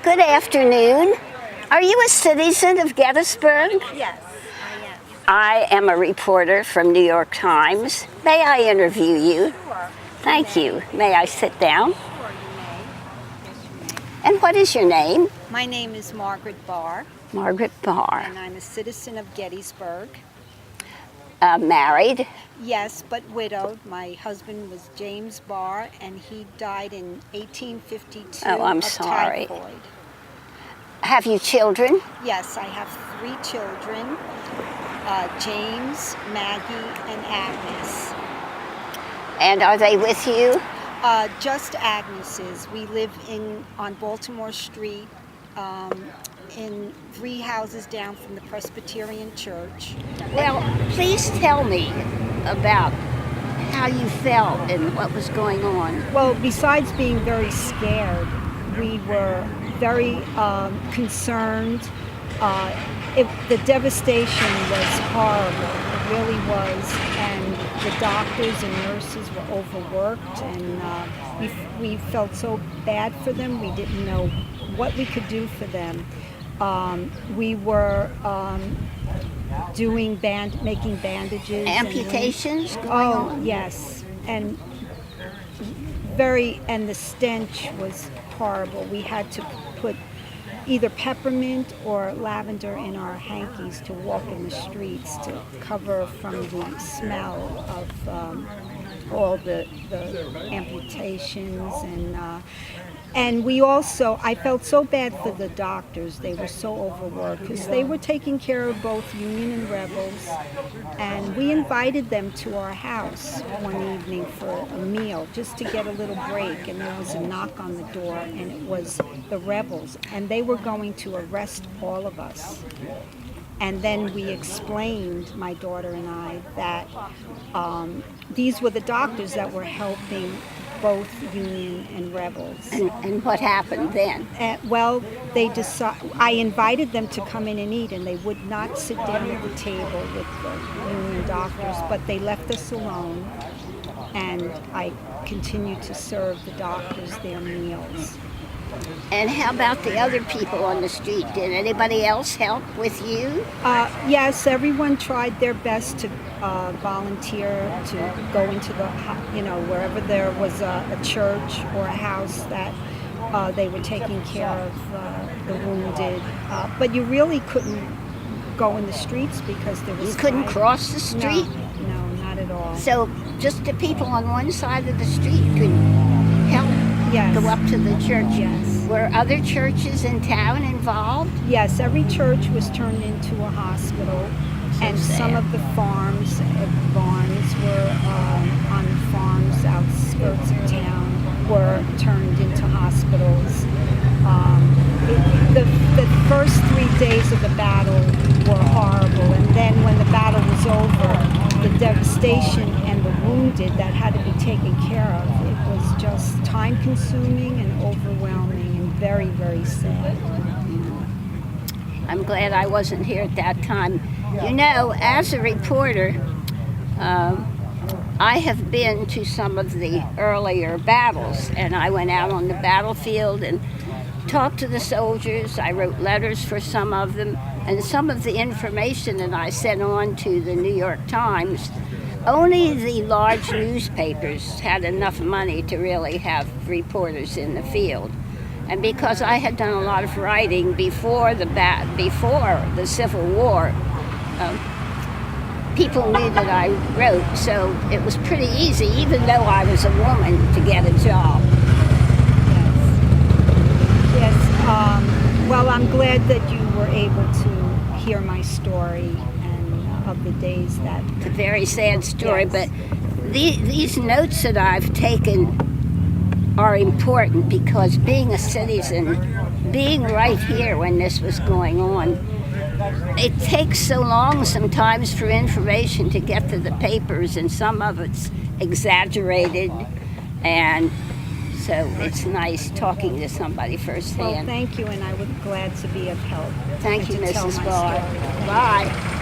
Good afternoon. Are you a citizen of Gettysburg? Yes, I am. I am a reporter from New York Times. May I interview you? Sure. Thank you. May I sit down? Sure, you may. Yes, you may. And what is your name? My name is Margaret Barr, Margaret Barr. and I'm a citizen of Gettysburg. Married? Yes, but widowed. My husband was James Barr, and he died in 1852 Oh, I'm of sorry. typhoid. Have you children? Yes, I have 3 children, James, Maggie, and Agnes. And are they with you? Just Agnes's. We live on Baltimore Street, in 3 houses down from the Presbyterian Church. Well, please tell me about how you felt and what was going on. Well, besides being very scared, we were very concerned. The devastation was horrible. It really was. And the doctors and nurses were overworked, and we felt so bad for them. We didn't know what we could do for them. We were making bandages. Amputations going Oh, on? yes. And the stench was horrible. We had to put either peppermint or lavender in our hankies to walk in the streets to cover from the smell of all the amputations. And we also, I felt so bad for the doctors. They were so overworked because they were taking care of both Union and rebels. And we invited them to our house one evening for a meal just to get a little break. And there was a knock on the door, and it was the rebels. And they were going to arrest all of us. And then we explained, my daughter and I, that these were the doctors that were helping both Union and rebels. And what happened then? Well, I invited them to come in and eat, and they would not sit down at the table with the Union doctors, but they left us alone, and I continued to serve the doctors their meals. And how about the other people on the street? Did anybody else help with you? Yes, everyone tried their best to volunteer to go into wherever there was a church or a house that they were taking care of the wounded. But you really couldn't go in the streets because there was You couldn't cross the street? No, not at all. So just the people on one side of the street could help Yes. go up to the church? Yes. Were other churches in town involved? Yes, every church was turned into a hospital, and sad. some of the farms, barns were on the farms, outskirts of town, were turned into hospitals. The first 3 days of the battle were horrible, and then when the battle was over, the devastation and the wounded that had to be taken care of, it was just time-consuming and overwhelming and very, very sad. I'm glad I wasn't here at that time. You know, as a reporter, I have been to some of the earlier battles, and I went out on the battlefield and talked to the soldiers. I wrote letters for some of them, and some of the information that I sent on to the New York Times, only the large newspapers had enough money to really have reporters in the field. And because I had done a lot of writing before the Civil War, people knew that I wrote, so it was pretty easy, even though I was a woman, to get a job. Yes. Well, I'm glad that you were able to hear my story and of the days that... It's a very sad story, Yes. but these notes that I've taken are important because being a citizen, being right here when this was going on, it takes so long sometimes for information to get to the papers, and some of it's exaggerated, and so it's nice talking to somebody Well, firsthand. thank you, and I was glad to be of help. Thank you, and to tell Mrs. my Barr. story. Bye.